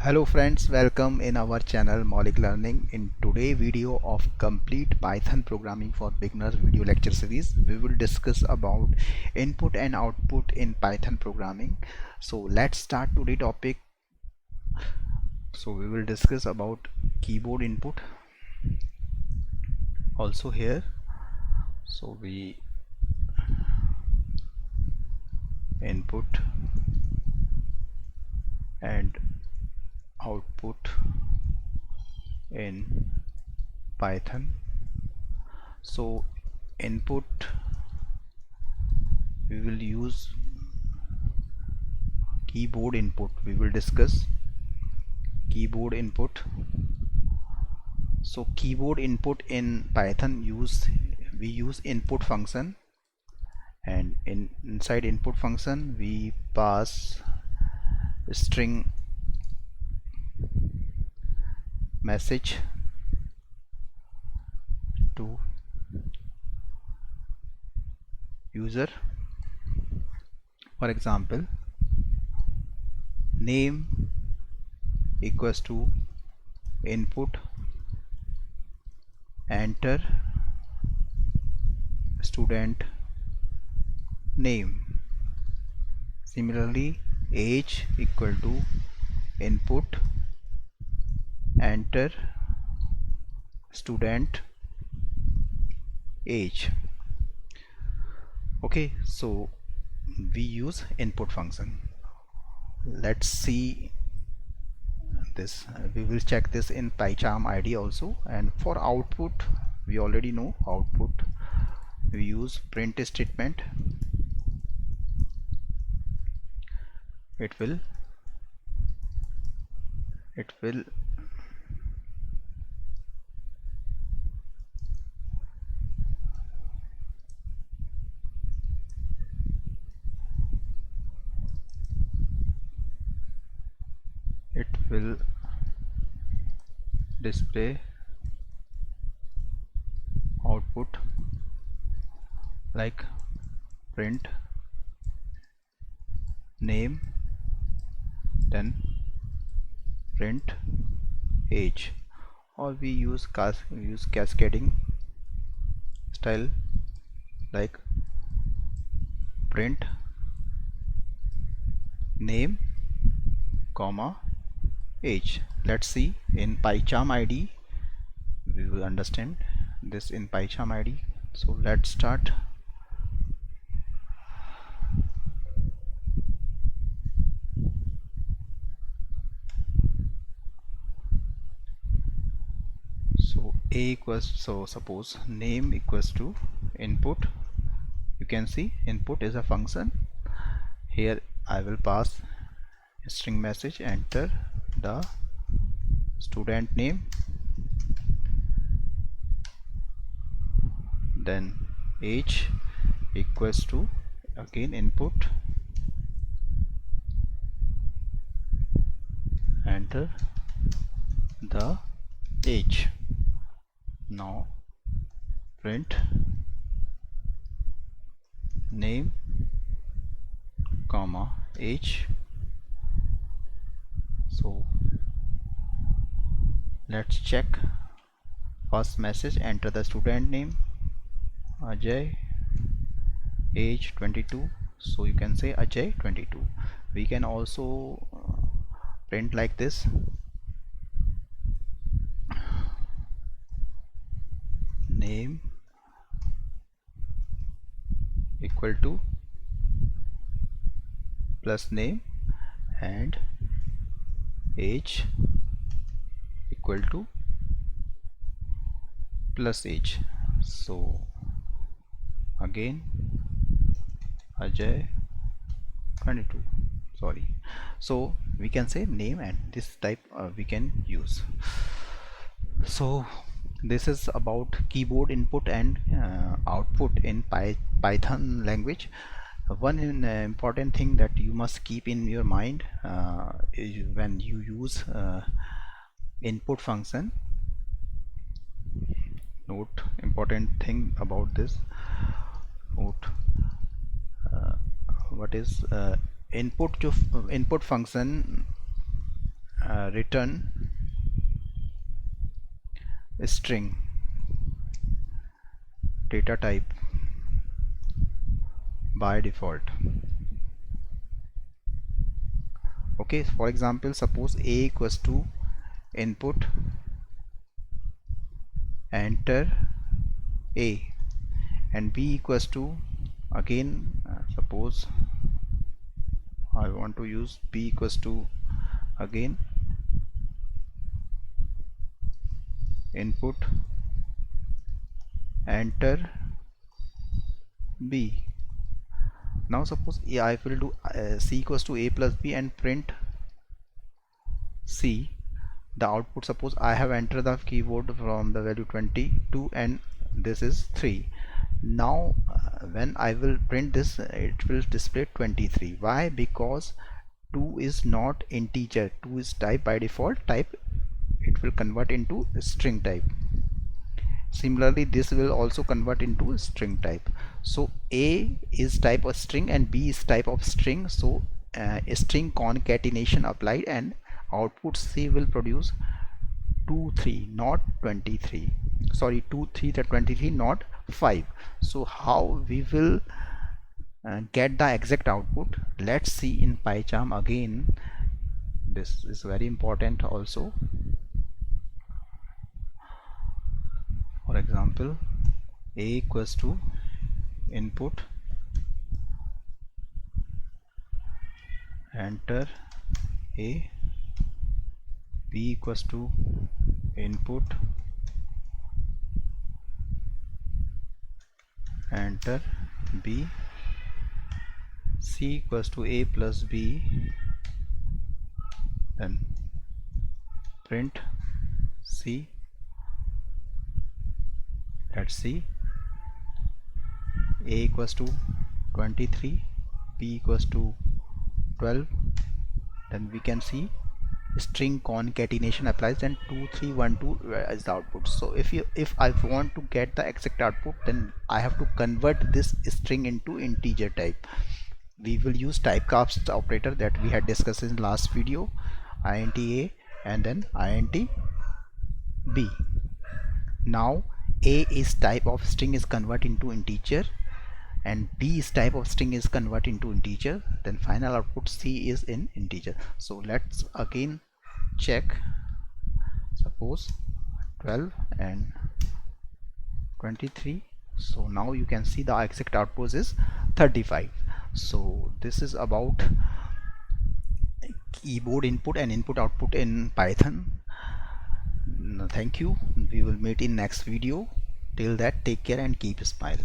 Hello friends, welcome in our channel Maulik Learning. In today's video of complete Python programming for beginners video lecture series, we will discuss about input and output in Python programming. So let's start today's topic. So we will discuss about keyboard input also here. So we input and output in Python. So input we will use keyboard input. We will discuss keyboard input. So keyboard input in Python we use input function, and inside input function we pass string message to user. For example, name equals to input, enter student name. Similarly, age equal to input, enter student age. Okay, so we use input function. Let's see this. We will check this in PyCharm ID also. And for output, we already know output. We use print statement. It will display output like print name, then print age, or we use cascading style like print name comma age. Let's see in PyCharm ID. We will understand this in PyCharm ID. So let's start. So a equals, so suppose name equals to input. You can see input is a function. Here I will pass string message, enter the student name, then age equals to again input, enter the age. Now print name comma age. So let's check. First message, enter the student name Ajay, age 22. So you can say Ajay 22. We can also print like this, name equal to plus name and age equal to plus age. So again Ajay 22, sorry. So we can say name, and this type we can use. So this is about keyboard input and output in Python language. One important thing that you must keep in your mind is when you use input function. Note important thing about this. Note what is input function return string data type by default. Okay, for example, suppose a equals to input enter a, and b equals to, again suppose I want to use b equals to again input enter b. Now suppose I will do c equals to a plus b and print c. The output, suppose I have entered the keyboard from the value 22 and this is 3. Now when I will print this, it will display 23. Why? Because 2 is not integer, 2 is type by default type, it will convert into string type. Similarly, this will also convert into a string type. So a is type of string and b is type of string, so a string concatenation applied and output c will produce 2 3, not 23, sorry 2 3 to 23, not 5. So how we will get the exact output? Let's see in PyCharm again. This is very important also. For example, a equals to input enter a, b equals to input enter b, c equals to a plus b, then print c. Let's see, a equals to 23, b equals to 12, then we can see string concatenation applies and 2312 is the output. So if I want to get the exact output, then I have to convert this string into integer type. We will use typecast operator that we had discussed in last video, int a and then int b. Now a is type of string is convert into integer and b is type of string is convert into integer, then final output c is in integer. So let's again check, suppose 12 and 23. So now you can see the exact output is 35. So this is about keyboard input and input output in Python. Thank you. We will meet in next video. Till that, take care and keep smile.